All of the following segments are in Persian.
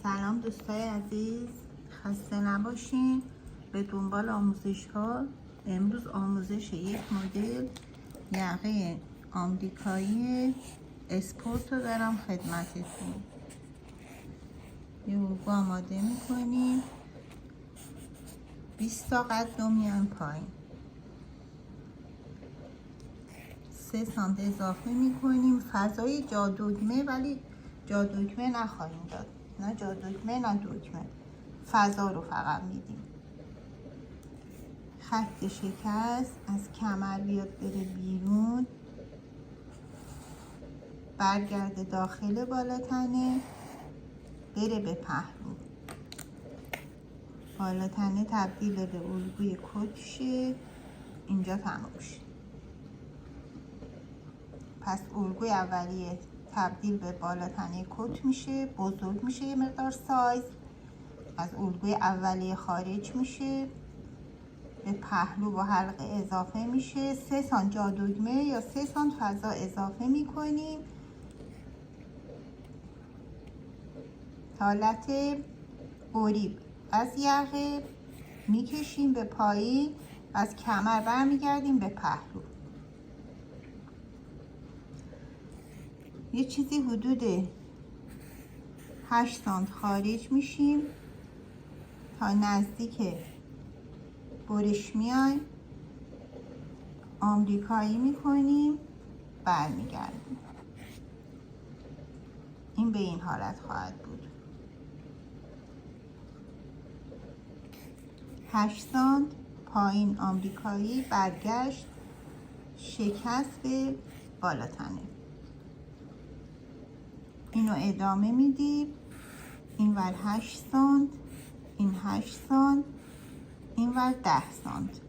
سلام دوستای عزیز، خسته نباشین. به دنبال آموزش ها. امروز آموزش یک مدل یقه آمریکایی اسپورت رو دارم خدمتتون. یه الگو آماده میکنیم، 20 تا قد رو میایم پایین، 3 سانت اضافه میکنیم. فضای جادوگمه، ولی جادوگمه نخواهیم داد، نه جادوگمه نه دگمه، فضا رو فقط میدیم. خط شکست از کمر بیاد بره بیرون، برگرده داخل بالا تنه، بره به پهلو، بالا تنه تبدیل به الگوی کت شه. اینجا تموم شه. پس الگوی اولیه تبدیل به بالا تنه کت میشه، بزرگ میشه یه مقدار سایز، از الگوی اولیه خارج میشه، به پهلو و حلقه اضافه میشه. 3 سانت جادوگمه یا 3 سانت فضا اضافه میکنیم. حالت قریب از یقه میکشیم به پایین، از کمر برمیگردیم به پهلو. یه چیزی حدود 8 سانت خارج میشیم تا نزدیک برش میایم، آمریکایی میکنیم، برمیگردیم. این به این حالت خواهد بود. 8 سانت پایین آمریکایی، برگشت، شکست به بالا تنه. اینو ادامه میدیم. این ور 8 سانت، این 8 سانت، این ور 10 سانت.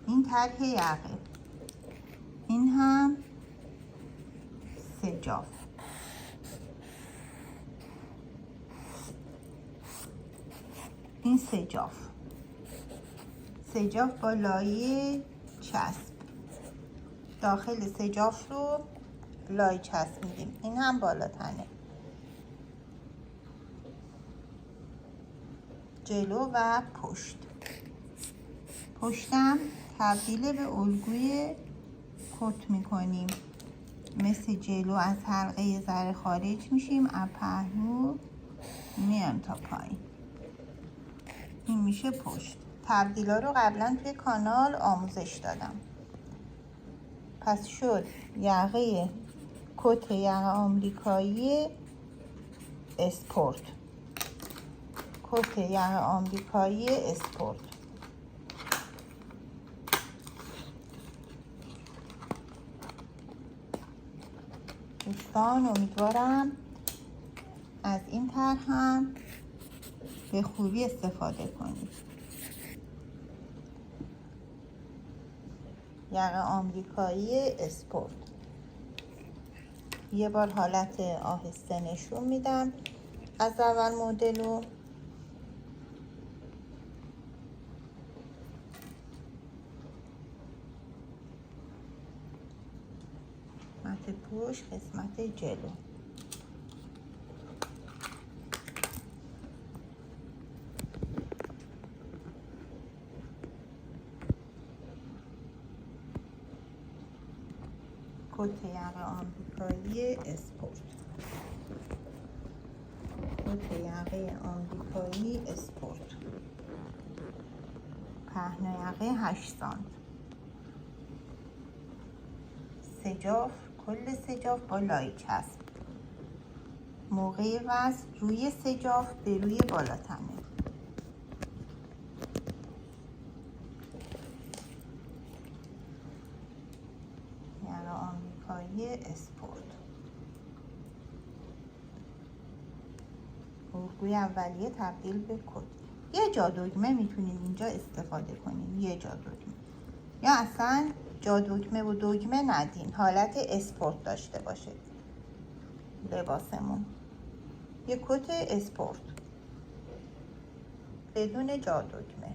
این طرح یقه، این هم سجاف. این سجاف با لایه چسب. داخل سجاف رو لایه چسب میدیم. این هم بالا تنه، جلو و پشت. پشتم تبدیل به الگوی کت میکنیم. مثل جلو از حلقه ذره خارج میشیم، از پهلو میایم تا پایین. این میشه پشت. تبدیلا رو قبلا توی کانال آموزش دادم. پس شد یقه کت یقه آمریکایی اسپورت. کت یقه آمریکایی اسپورت. دوستان امیدوارم از این طرح هم به خوبی استفاده کنید. یقه آمریکایی اسپورت. یه بار حالت آهسته نشون میدم از اول مدلو. قسمت پشت، قسمت جلو. کت یقه آمریکایی اسپورت. کت یقه آمریکایی اسپورت. پهن یقه 8 سانت. سجاف، کل سجاف با لایه چسب. موقع وصل روی سجاف به روی بالا تنه. یقه آمریکایی اسپورت. الگوی اولیه تبدیل به کت. یه جادوگمه میتونید اینجا استفاده کنید، یه جادوگمه، یا اصلا جادوگمه و دگمه ندین، حالت اسپورت داشته باشه لباسمون. یه کت اسپورت بدون جادوگمه.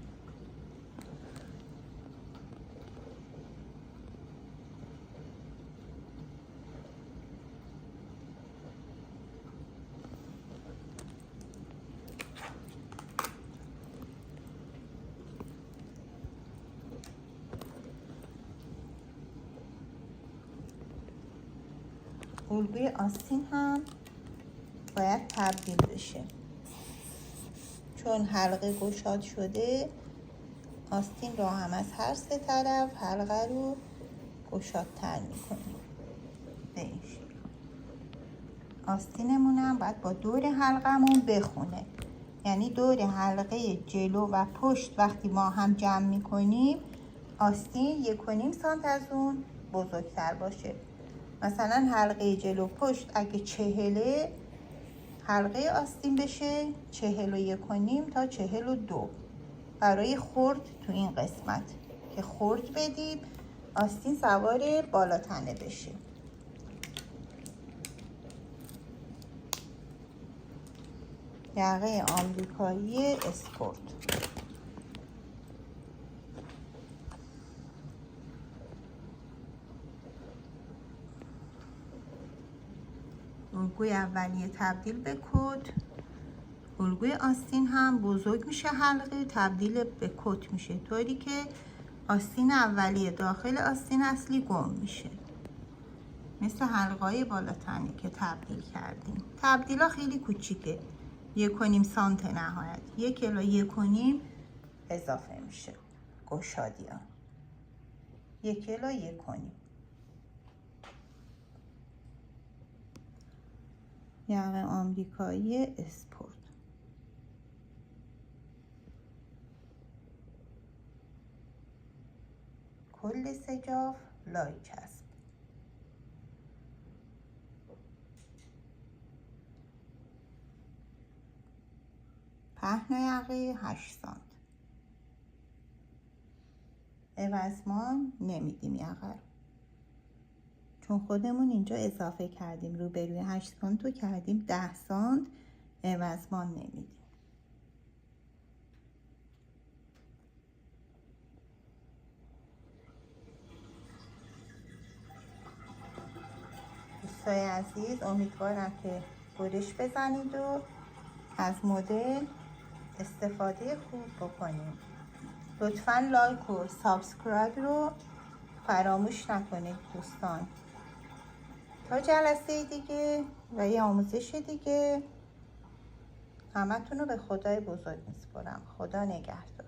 الگوی آستین هم باید تبدیل بشه، چون حلقه گشاد شده آستین رو هم از هر سه طرف حلقه رو گشادتر میکنیم. به این شکل آستینمون هم باید با دور حلقمون بخونه، یعنی دور حلقه جلو و پشت وقتی ما هم جمع میکنیم آستین 1.5 سانت از اون بزرگتر باشه. مثلا حلقه جلو پشت اگه 40 حلقه آستین بشه 41.5 تا 42 برای خرد تو این قسمت که خرد بدیم آستین سوار بالا تنه بشه. یقه آمریکایی اسپورت. الگوی اولیه تبدیل به کت، الگوی آستین هم بزرگ میشه، حلقه تبدیل به کت میشه، طوری که آستین اولیه داخل آستین اصلی گم میشه، مثل حلقه‌های بالا تنه که تبدیل کردیم. تبدیل ها خیلی کوچیکه، 1.5 سانت نهایت، 1 الی 1.5 اضافه میشه گشادی ها، 1 الی 1.5. یقه آمریکایی اسپورت. کل سجاف لای چسب. پهن یقه 8 سانت. عوضمان نمیدیم یقه، چون خودمون اینجا اضافه کردیم، روبروی 8 سانت رو کردیم 10 سانت، عوضمان نمیدیم. دوستای عزیز امیدوارم که برش بزنید و از مدل استفاده خوب بکنید. لطفاً لایک و سابسکرایب رو فراموش نکنید دوستان. تا جلسه دیگه و یه آموزش دیگه همتون رو به خدای بزرگ میسپارم. خدا نگهدار.